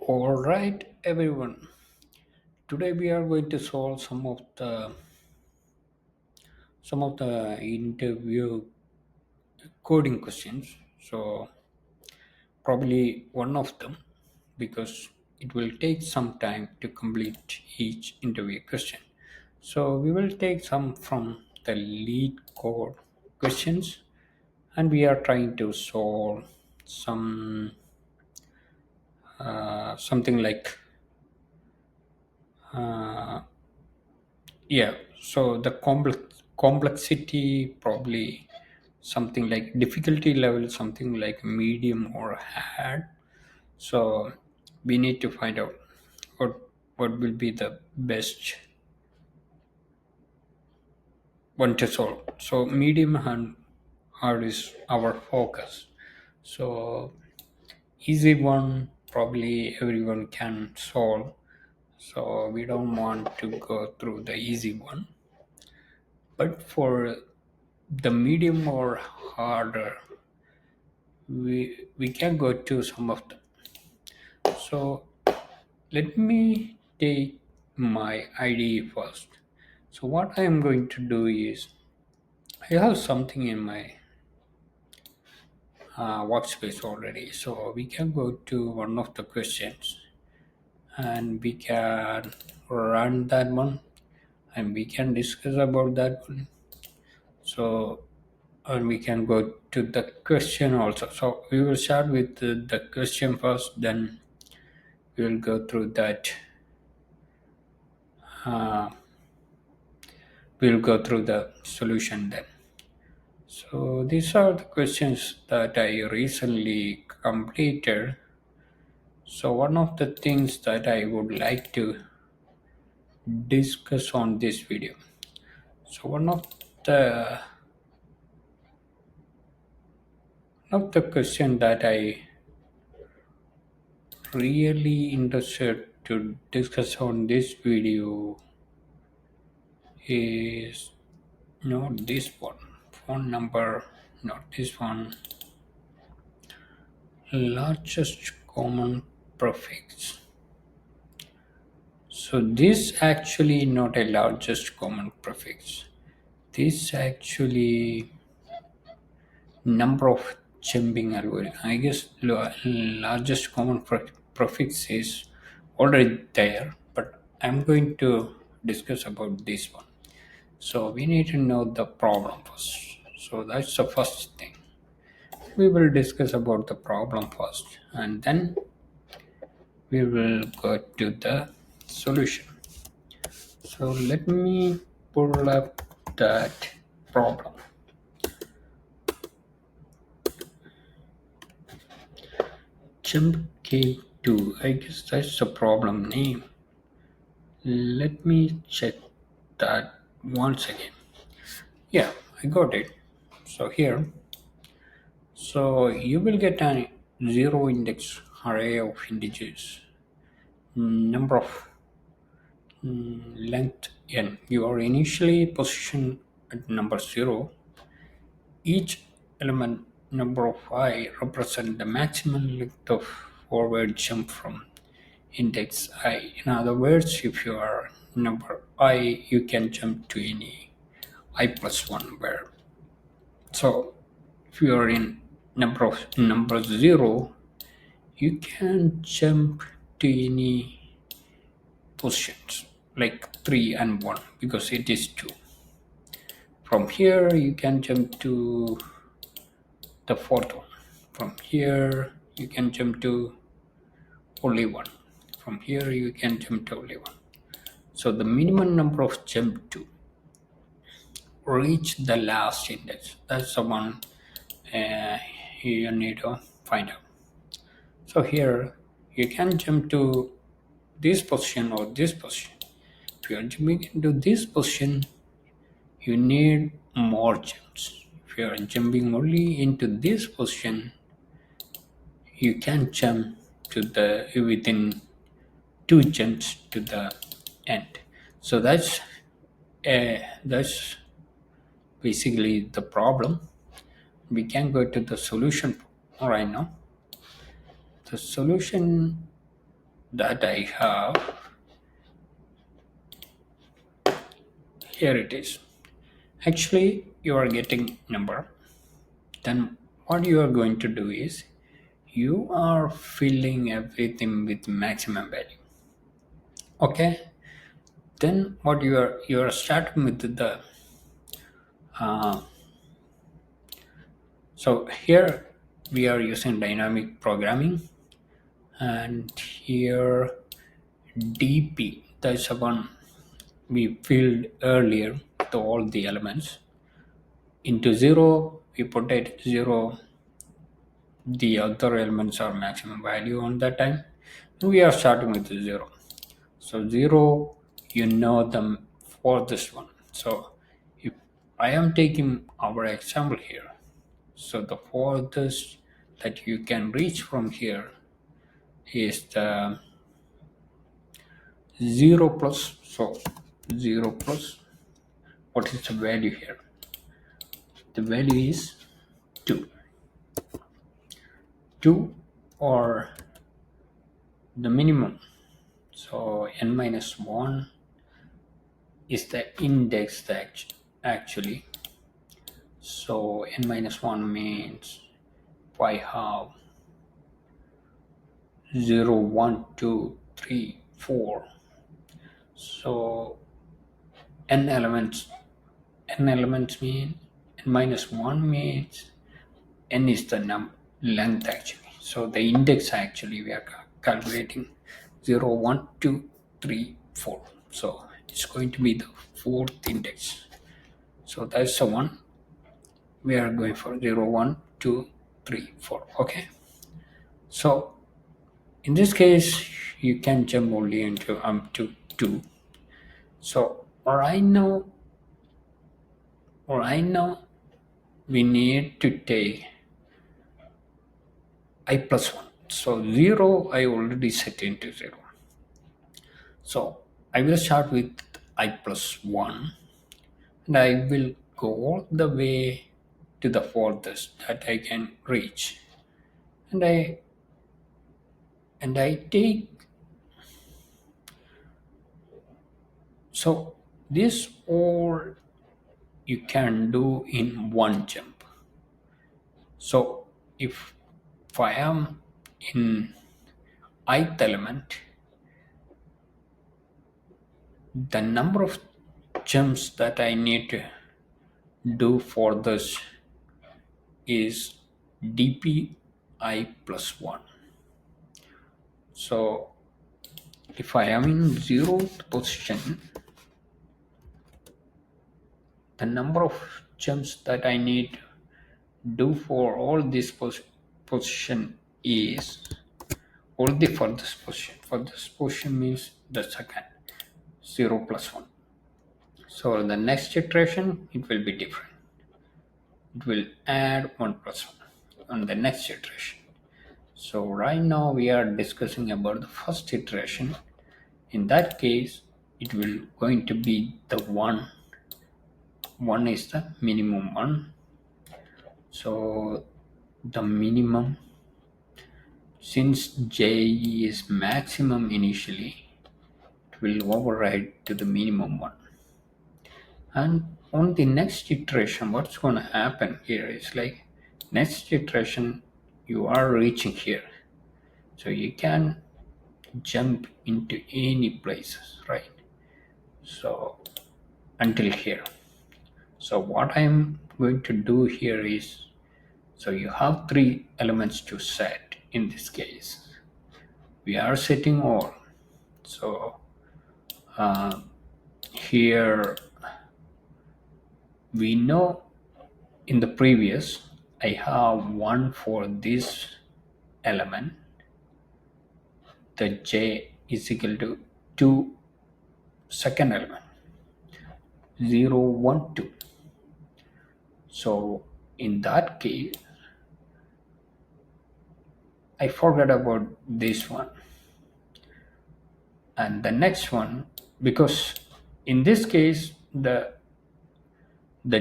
All right, everyone. Today we are going to solve some of the interview coding questions. So probably one of them because it will take some time to complete each interview question. So we will take some from the lead code questions and we are trying to solve some something like uh, yeah, so the complexity probably something like difficulty level something like medium or hard. So we need to find out what will be the best one to solve. So medium and hard is our focus. So easy one probably everyone can solve. So we don't want to go through the easy one. But for the medium or harder, we can go to some of them. So let me take my IDE first. So what I am going to do is I have something in my workspace already. So we can go to one of the questions and we can run that one and we can discuss about that one. So and we can go to the question also. So we will start with the question first, then we will go through that. Uh, we will go through the solution then. So these are the questions that I recently completed. So one of the things that I would like to discuss on this video. So the one of the question that I really interested to discuss on this video is not this one phone number, not this one, largest common prefix. So this actually not a largest common prefix, this actually number of jumping algorithm. I guess largest common prefix is already there, but I'm going to discuss about this one. So we need to know the problem first. So that's the first thing. We will discuss about the problem first and then we will go to the solution. So let me pull up that problem. Jump K2, I guess that's the problem name. Let me check that once again. Yeah, I got it. So here, so you will get a zero index array of integers, number of length n. You are initially positioned at number 0. Each element number of I represent the maximum length of forward jump from index I. In other words, if you are number I, you can jump to any I plus 1 where. So if you are in number 0, you can jump to any positions like 3 and 1 because it is 2. From here you can jump to the fourth one. From here you can jump to only one. From here you can jump to only one. So the minimum number of jump to reach the last index. That's the one uh, you need to find out. So here you can jump to this position or this position. If you are jumping into this position, you need more jumps. If you are jumping only into this position, you can jump to the within two jumps to the end. So that's basically the problem. We can go to the solution right now. The solution that I have, here it is. Actually, you are getting number. Then what you are going to do is you are filling everything with maximum value. Okay. Then what you are starting with the uh, so here we are using dynamic programming, and here DP, that's the one we filled earlier to all the elements into zero. We put it zero, the other elements are maximum value on that time. We are starting with zero. So zero, you know them for this one. So if I am taking our example here, so the farthest that you can reach from here is the 0 plus. So 0 plus, what is the value here? The value is 2. 2 or the minimum. So n minus 1 is the index that actually. So n minus 1 means I have 0, 1, 2, 3, 4. So n elements mean n minus 1 means n is the length actually. So the index actually we are calculating 0, 1, 2, 3, 4. So it's going to be the fourth index. So that's the one we are going for, 0, 1, 2, 3, 4. Okay. So in this case you can jump only into to 2. So right now we need to take I plus 1. So 0 I already set into 0. So I will start with I plus 1, and I will go all the way to the furthest that I can reach. And I take, so this all you can do in one jump. So if I am in ith element, the number of jumps that I need to do for this is dpi plus 1. So if I am in 0th position, the number of jumps that I need to do for all this position is only for this position. For this position means the second, 0 plus 1. So the next iteration it will be different. It will add 1 plus 1 on the next iteration. So right now we are discussing about the first iteration. In that case, it will going to be the 1. 1 is the minimum one. So the minimum, since j is maximum initially, it will override to the minimum one. And on the next iteration, what's going to happen here is like next iteration you are reaching here, so you can jump into any places, right? So until here. So what I'm going to do here is, so you have 3 elements to set. In this case we are setting all. So here we know in the previous I have 1 for this element, the j is equal to 2 second element, 0, 1, 2. So in that case I forgot about this one and the next one, because in this case the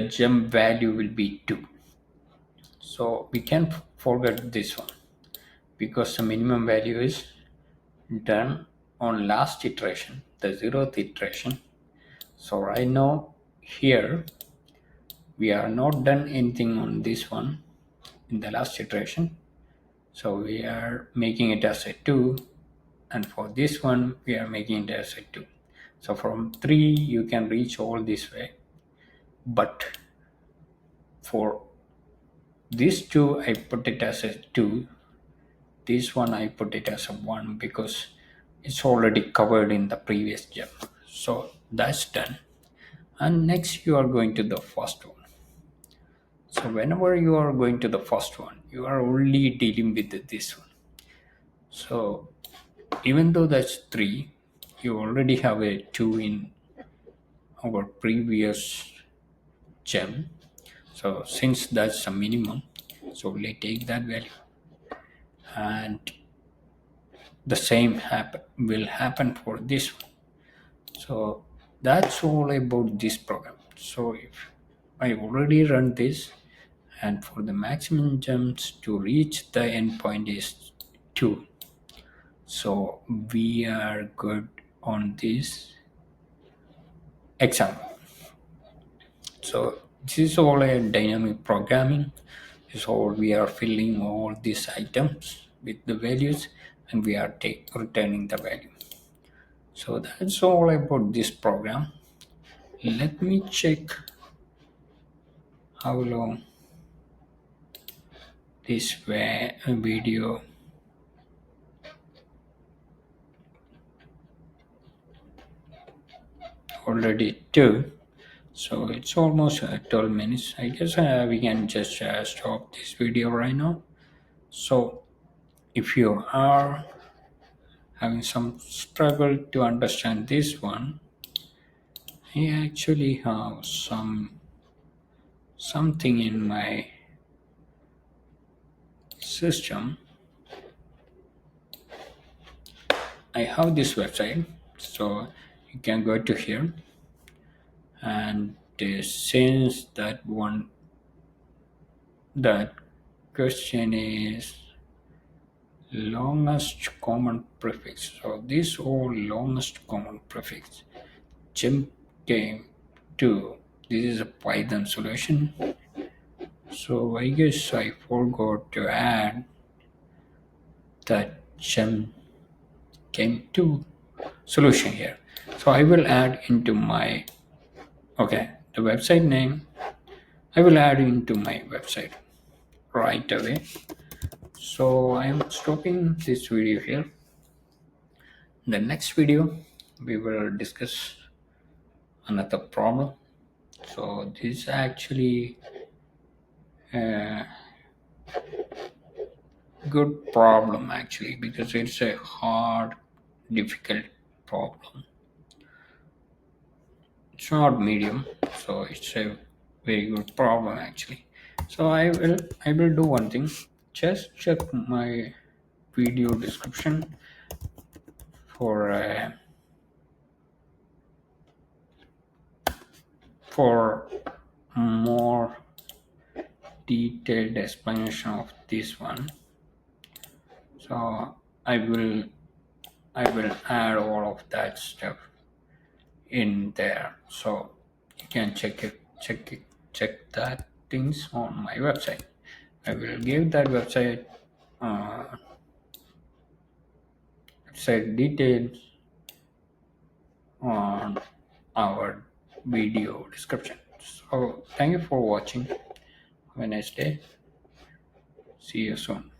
jump value will be 2. So we can't forget this one because the minimum value is done on last iteration, the 0th iteration. So right now here we are not done anything on this one in the last iteration. So we are making it as a 2, and for this one we are making it as a 2. So from 3 you can reach all this way, but for this 2 I put it as a 2, this one I put it as a 1 because it's already covered in the previous gem. So that's done. And next you are going to the first one. So whenever you are going to the first one, you are only dealing with this one. So even though that's 3, you already have a 2 in our previous gem. So since that's a minimum, so we take that value, and the same will happen for this one. So that's all about this program. So if I already run this, and for the maximum jumps to reach the endpoint is 2. So we are good on this example. So this is all a dynamic programming. So we are filling all these items with the values, and we are returning the value. So that's all about this program. Let me check how long this video. Already 2, so it's almost 12 minutes. I guess we can just stop this video right now. So if you are having some struggle to understand this one, I actually have something in my system. I have this website, so you can go to here, and since that question is longest common prefix. So this all longest common prefix. Jump came to. This is a Python solution. So I guess I forgot to add that gem came to solution here. So I will add into my the website name. I will add into my website right away. So I am stopping this video here. In the next video, we will discuss another problem. So this is actually a good problem actually, because it's a hard, difficult problem. It's not medium, so it's a very good problem actually. So I will do one thing. Just check my video description for for more detailed explanation of this one. So I will add all of that stuff in there, so you can check that things on my website. I will give that uh, website details on our video description. So thank you for watching. Have a nice day. See you soon.